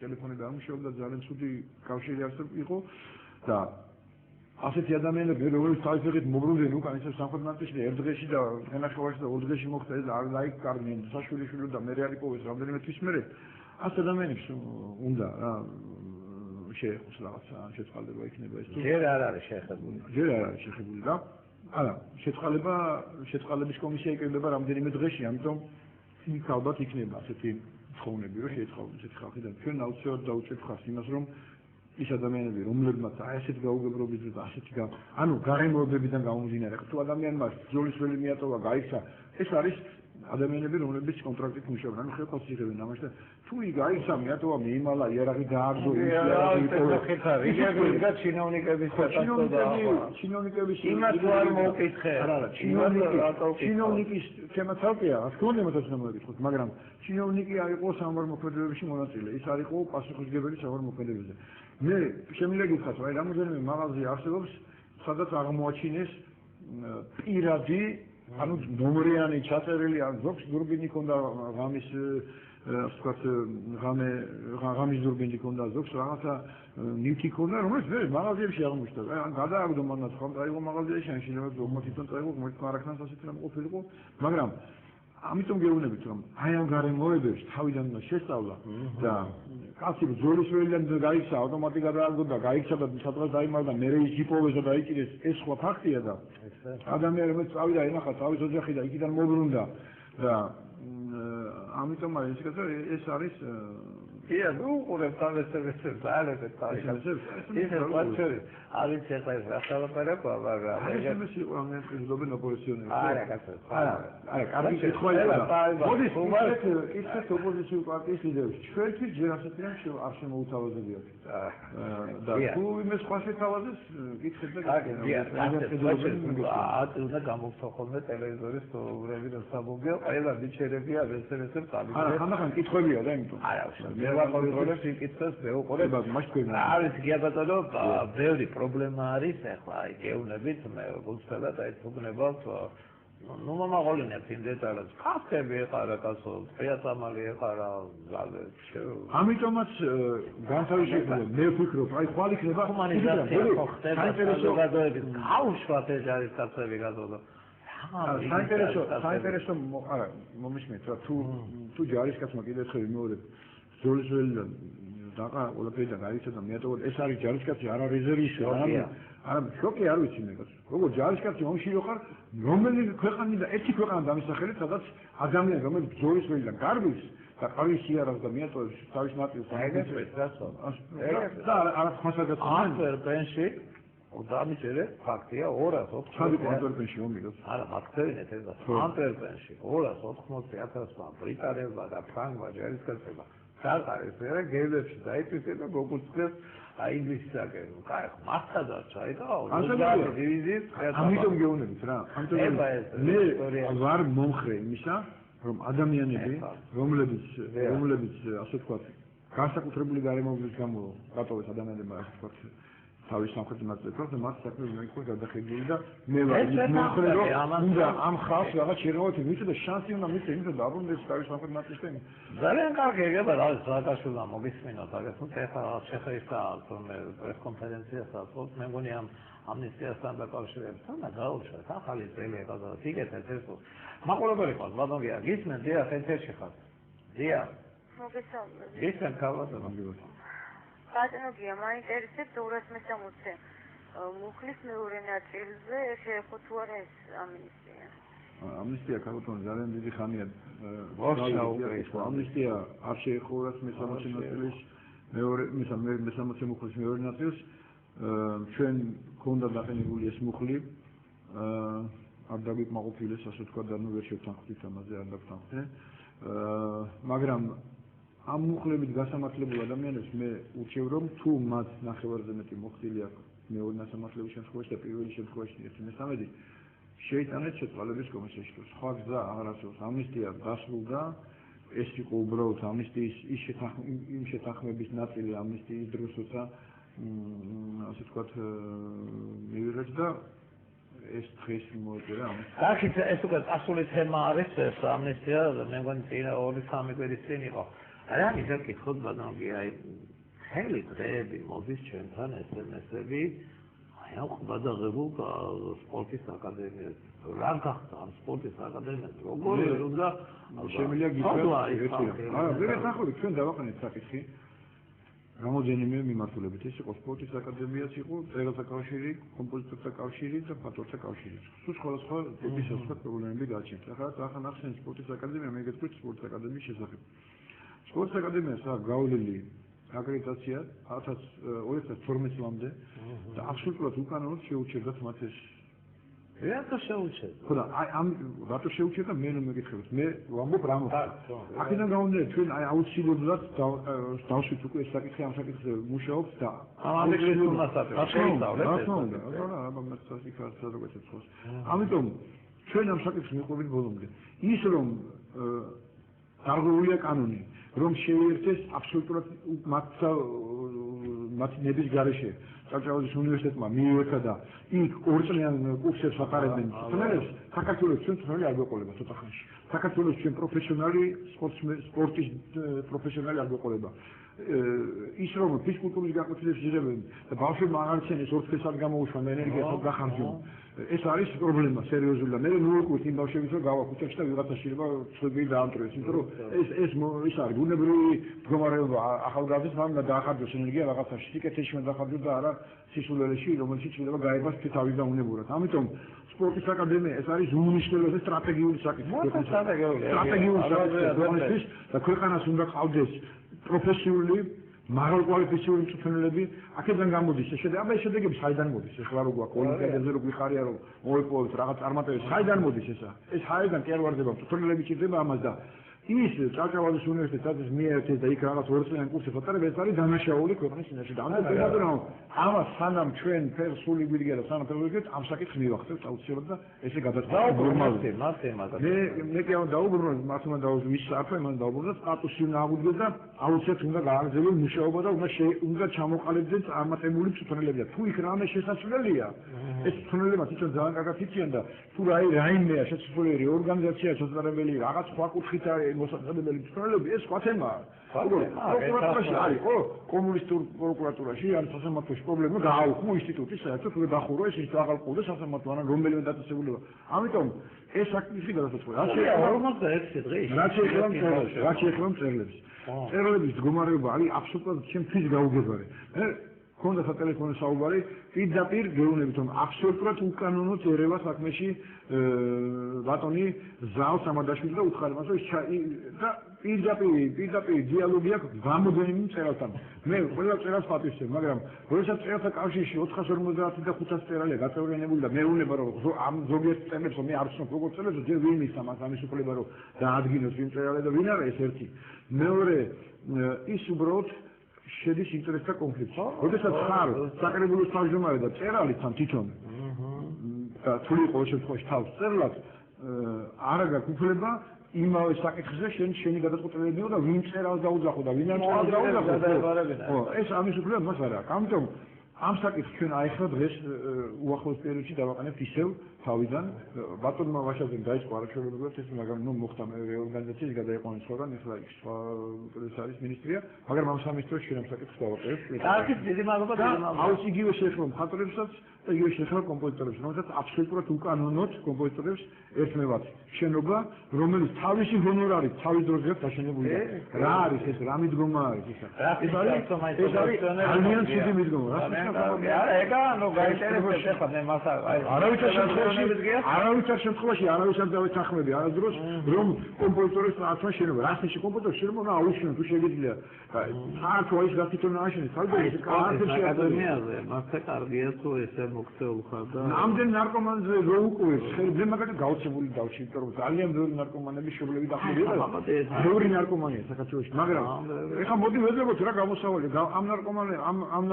ტელეფონი დამუშავდა ძალიან ცუდი კავშირი იყო და ასეთი ადამიანები როგორც თავისუფლად მოგრუნდნენ უკან ისე სამხრეთ ნაწილში ერთ დღეში და ენახევარში და ორ დღეში მოხდა ეს არ დაიკარგნენ საშვილიშვილი და მე რეალიკოვეს რამდენიმე თვის მერე ასეთ ადამიანებს უნდა რა შეეხოს რაღაცა შეწყალება იქნება ეს თუ ჯერ არ არის შეხებული და არა შეწყალების კომისია იკრიბება რამდენიმე დღეში ამიტომ იქ ალბათ იქნება ასეთი თხოვნები რომ შეეწყალოს ესეთი ხალხი და ჩვენ აუცილებლად დაუჭერთ ხარს იმას რომ ის ადამიანები რომლებმაც ასეთ გაუგებრობით და ასეთი ანუ გარემოებებიდან გამომდინარე თუ ადამიანმა ბრძოლისველი მიატოვა გაიქცა ეს არის ადამიანები რომლებიც კონტრაქტით მუშაობენ ანუ ხელფასს იღებენ ამაში და თუ გაიქცა მიატოვა მიიმალა იარაღი დააგდო ჩინოვნიკების იმას არ მოკითხე არა ჩინოვნიკის თემა ცალკეა რა თქმა უნდა იმასაც მოგეკითხოთ მაგრამ ჩინოვნიკი არ იყო სამართლმოქმედებებში მონაწილე ის არ იყო პასუხისმგებელი სამართლმოქმედებებზე მე შემიძლია გითხრათ აი რამოდენიმე მაღაზია არსებობს სადაც აღმოაჩინეს პირადი ანუ ნომრიანი ჩაწერილი ან ზოგს დურბინი ქონდა ღამის ასე ღამის დურბინი ქონდა ზოგს რაღაცა ნივთი ქონდა რომელიც მე მაღაზიებში აღმოჩნდა ან გადააგდო მანაც ხომ წაიღო მაღაზიაში ან შეიძლება ზოგმოთითონ წაიღო მოიწყო არაქნას ასეთი რამ ყოფილიყო მაგრამ ამიტომ გეუბნებით რომ აი ამ გარემოებებს თავიდან უნდა შესწავლა და კაცი ბრძოლისველიდან გაიქცა ავტომატი გადააგდო და გაიქცა და სადღაც დაიმალდა მე ის იპოვეს და დაიჭირეს ეს სხვა ფაქტია და ადამიანებს წავიდა ენახა თავის ოჯახი და იქიდან მოbrunდა და ამიტომ არის ეს არის ია ნუ ყურებ ამესებს ძალებს თავისებს ის ვაჩერი არის ეხლა ეს ახალაპარაკვა მაგრამ ეს იყო ამის ზობენ ოპოზიციონერი არა კაცო არა კარგი კითხვა იყო მოდის ისეთ ოპოზიციურ პარტიის ლიდერებს ჩვენთვის ჯერ ასეთი რამ არ შემოუთავაზებიათ და თუ იმეს ხვალ თავაზეს კითხეთ და უნდა გამოვთო ხოლმე ტელევიზორის პროგრამები და საბუგე ყველა მიჩერებია ესენესებს წამიგე არა ხანდახან კითხვებია და იმიტომ არა მე ვაკონტროლებ სიკითხეს მე უყურებ არის გიაბატონო ბევრი პრობლემა არის ახლა აი გეუბნებით მე გულწრფელად აი თუგნებავთ ნუ მომაყოლინებთ იმ დეტალებს ფაქტები ეყარა კაცო პრიატამალი ეყარა ამიტომაც განსაკუთრებით მე ვფიქრობ აი ხვალ იქნება ჰუმანიზაცია ხო ხდება საზოგადოების გაუშვათ ეს არის კაცები გაზოდო საინტერესო არა მომისმენთ რა თუ ჯარისკაცმა კიდევ ერთხელ ვიმეორებ ბრძოლისველიდან დაყა ყველაფერი და გაიქცა და მეატოვა ეს არის ჯარისკაცი არა რეზერვისტი არა შოკი არ ვიცი მე კაცო როგორ ჯარისკაცი ომში რო ხარ რომელი ქვეყანა და ერთი ქვეყანა დამისახელეთ სადაც ადამიანი რომელიც ბრძოლისველიდან გარბის და ყავის იარაღს და მეატოვებს თავის ნაწილს და არა ხმასაგაც ანტვერპენში დამიწერე ფაქტია 280 სადი ანტვერპენში ომიგოს არა ფაქტებინეთ ეს ანტვერპენში 280,000-მა ბრიტანელმა და ფრანგმა ჯარისკაცებმა საყარეს რა გევლებში დაიწვიეს და გოგუცეს ინგლისისაკენ კაი მასა დაჭაიდა ოჯახი დივიზიის ამიტომ გეუბნებით რა ამიტომ მე ვარ მომხრე იმისა რომ ადამიანები რომლებიც ასე ვთქვათ განსაკუთრებული გარემოებების გამო გატოვეს ადამიანებმა ასე ვთქვათ თავის სამხრეთ ნაწილს და მათ საქმე მოიყვეს გადახედული და მე ვარ მომხრე რომ უნდა ამ ხალხს რაღაც შეეროვოთ მიწა და შანსი უნდა მიწა იმის და დაბრუნდეს თავის სამხრეთ ნაწილში ძალიან კარგი ეგება რა სააკაშვილმა მოგისმენოთ აგერ თუ ეხლა შეხეისა თორმე პრესკონფერენციას აწვევთ მე მგონი ამ ამნისტიასთან დაკავშირებით და გაუშვათ ახალი წელი ეკადა თიკეთებს ეს მაყურებელი ყავს ბატონია გისმენთ დიახ ეთერში ხარ დიახ მოგესალმებით გისმენთ ქალბატონო ბატონია მაინტერესებს 260 მუხლის მეორე ნაწილზე შეეხო თუ არა ეს ამნისტია ამნისტია ქალბატონო ძალიან დიდი ხანია ამნისტია არ შეეხო 260 ნაწილის მეორე მე-60 მუხლის მეორე ნაწილს ჩვენ გქონდა დაყენებული ეს მუხლი არ დაგვიკმაყოფილეს ასე თქვა და ნუ ვერ შევთანხმდით ამაზე არ დაგვთანხმდით მაგრამ ამ მუხლებით გასამართლებულ ადამიანებს მე ურჩევ რომ თუ მათ ნახევარზე მეტი მოხდილი აქვს მეორე ნასამართლების შემთხვევაში და პირველი შემთხვევაში 1/13 შეიტანეთ შეწყალების კომისიაში თუ სხვა გზა არ არსებობს ამნისტია დასრულდა ეს იყო უბრალოდ ამნისტიის იმ შეთანხმების ნაწილი ამნისტიის დროს როცა ასე ვთქვათ მივიღეთ და ეს დღეს მოეწერა ამნისტია აქ ეს უკვე ასული თემა არის ეს ამნისტია მე მგონი წინა 2-3 კვირის წინ იყო არა ისე კითხოთ ბატონო აი მთელი დღეები მოდის ჩვენთან SMS-ები აი ყბადაღებულ სპორტის აკადემიას რა გახდა ამ სპორტის აკადემიას როგორ უნდა შემიძლია გითხრათ ვერეთ ახლა ჩვენ დავაყენეთ საკითხი რამოდენიმე მიმართულებით ეს იყო სპორტის აკადემიაც იყო წერილთა კავშირი კომპოზიტორთა კავშირი და ფაქტორთა კავშირი სულ სხვადასხვა ტიპის პრობლემები გაჩნდა ახლა ახსენეთ სპორტის აკადემია მე გეტყვით სპორტის აკადემიის შესახებ სპორტის აკადემიას აქვს გავლილი აკრედიტაცია 2012 წლამდე და აბსოლუტურად უკანონოდ შეუჩერდათ მათ ეს რატო შეუჩერდა? ხო და აი ამ რატო შეუჩერდა მე რომ მეკითხებით მე ვამბობ რა მოხდა აქედან გამომდინარე ჩვენ აი აუცილებლად დავშვით უკვე ეს საკითხი ამ საკითხზე მუშაობთ და ამიტომ ჩვენ ამ საკითხს მივყვებით ბოლომდე ის რომ დარღვეულია კანონი რომ შეიერთეს აბსოლუტურად მათ ნების გარეშე ჭავჭავაძის უნივერსიტეტმა მიიღო და იქ ორწლიან კურსებს ატარებენ მწვრთნელებს საქართველოს ჩვენ მწვრთნელი არ გვეყოლება ცოტა ხანში საქართველოს ჩვენ პროფესიონალი სპორტის პროფესიონალი არ გვეყოლება ის რომ ფიზკულტურის გაკვეთილებს იღებენ და ბავშვებმა აღარჩენეს ორთქლისად გამოუშვა და ენერგიასაც გახარჯონ ეს არის პრობლემა სერიოზული და მე მოვუკვირთ იმ ბავშვებს რომ გავაკუთრებთ და ვიღაცა შეიძლება ცნობილი დაამტვრევეს იმიტომ რომ ეს არის ბუნებრივი მდგომარეობა ახალგაზრდას მან დაახარჯოს ენერგია რაღაცაში სიკეთეში მან დაახარჯოს და არა სისულელეში რომელშიც შეიძლება გაებას თავის დაუნებურად ამიტომ სპორტის აკადემია ეს არის უმნიშვნელოვანესი სტრატეგიული საკითხი და ქვეყანას უნდა ყავდეს პროფესიული მაღალკვალიფიციური მწვრთნელები აქედან გამოდის ეს შედეგი აბა ეს შედეგები საიდან მოდის ეხლა რო გვაქვს ოლიმპიადაზე რო გვიხარია რომ მოვიპოვოთ რაღაც წარმატებები საიდან მოდის ეს საიდან კი არ ვარდება მწვრთნელები ჭირდება ამას და ის ჭავჭავაძის უნივერსიტეტს მიერთეს და იქ რაღაც ორწლიან კურსებს ატარებს ეს არის დანაშაული ქვეყნის წინაშე და ამას სანამ ჩვენ სული გვიდგა და სანამ ფერვიგეთ ამ საკითხს მივახცევთ აუცილებლად და ესე გადაწყვეტა ნორმალურად მე კი ამ დაუბრუნო მათ უნდა დაუბრუნო ის საერთოდ მან დაუბრუნო სტატუსი უნდა აღვიდგეს და აუცილებლად უნდა გააგრძელოს მუშაობა და უნდა ჩამოყალიბდეს წარმატებული მწვრთნელები და თუ იქ რამე შესაძლებელია ეს მწვრთნელებმა თვითონ ძალიან კარგად იციან და თუ რაიმეა შეცვლილი ორგანიზაცია შესაძლებელი რაღაც სხვა კუთხით მოსაწოდებელი მწვრთნელები ეს სხვა თემაა პროკურატურაში არის ხო კომუნისტურ პროკურატურაში ან სასამართლოში პრობლემა გააუქმო ინსტიტუტი საერთოდ უნდა დახურო ეს ის აღალყო სასამართლო ან რომელიმე დაწესებულება ამიტომ ეს საკითხი გადასაწყვეტა რაც შეეხება მწერლებს მწერლების მდგომარეობა არის აბსოლუტურად ჩემთვის გაუგებარი ქონდა სატელეფონო საუბარი პირდაპირ გეუბნებით რომ აბსოლუტურად უკანონოდ ერევა საქმეში ბატონი ზავს ამადაშვილი და უთხარ მას და პირდაპირ დიალოგი აქვს გამოდენილი მწერალთან მე ყველა მწერალს პატივისცემ მაგრამ როდესაც მწერალთა კავშირში 450 და 500 მწერალია გაწევრიანებული და მე უნება რომ ამ ზოგიერთ მწერლებს მე არ ვცნობ როგორ მწერლებს ჯერ ვინ ის ამას ამის უფლება რომ დაადგინოს ვინ მწერალი და ვინ არა ეს ერთი მეორე ის უბრალოდ შედის ინტერესთა კონფლიქტში. როდესაც ხარ საკრებულოს თავმჯდომარე და წერალი თან თვითონ და თუ იყო შემთხვევაში თავს წერლად არა გაქვს უფლება იმავე საკითხზე შენი გადაწყვეტილებები და ვინ წერალს დაუძახო და ვინ არ წერალს დაუძახო. ეს ამის უფლება მას არ აქვს. ამიტომ ამ საკითხს ჩვენ აიხლა დღეს უახლოეს პერიოდში დავაყენებთ ისევ თავიდან ბატონმა ვაშაძემ დაიწყო არაჩვეულებრივად ეს მაგრამ ნუ მოხდა მე რეორგანიზაციის გადაიყვანეს სხვაგან ეხლა ის სხვა ეს არის მინისტრია მაგრამ ამ სამის დროს ჩვენ ამ საკითხს დავაყენებთ. კარგი დიდი მადლობა აუც იგივე შეეხება მხატვრებსაც და იგივე შეეხება კომპოზიტორებს რომელსაც აბსოლუტურად უკანონოდ კომპოზიტორებს ერთმევათ შენობა რომელიც თავისი ჰონორარით თავის დროზე აქვს დაშენებული რა არის ეს რა მიდგომა არის ეს არის ძალიან ცივი მიდგომა რა არა ეგა ნუ გაინტერესებს ახლა მე მას არავითარ შემთხვევაში არავის არ დავეთანხმები არასდროს რომ კომპოზიტორებს აცვა შენობა რა შეიძლება კომპოზიტორს შენობა უნდა აუშენოს თუ შეიძლება საერთოდ ის გაკეთონ აშენეს თავი აკადემიაზე მასე კარგია თუ ესე მოქცეულ ხარ და ამდენ ნარკომანზე რო უყურებს ხელი მაგალითად გაოცებული დავში იმიტომ რომ ძალიან ბევრი ნარკომანები შობლები დახმარება ბევრი ნარკომანია საქართველოში მაგრამ ეხლა მოდი ვეძებოთ რა გამოსავალი ამ ნარკომანები ამ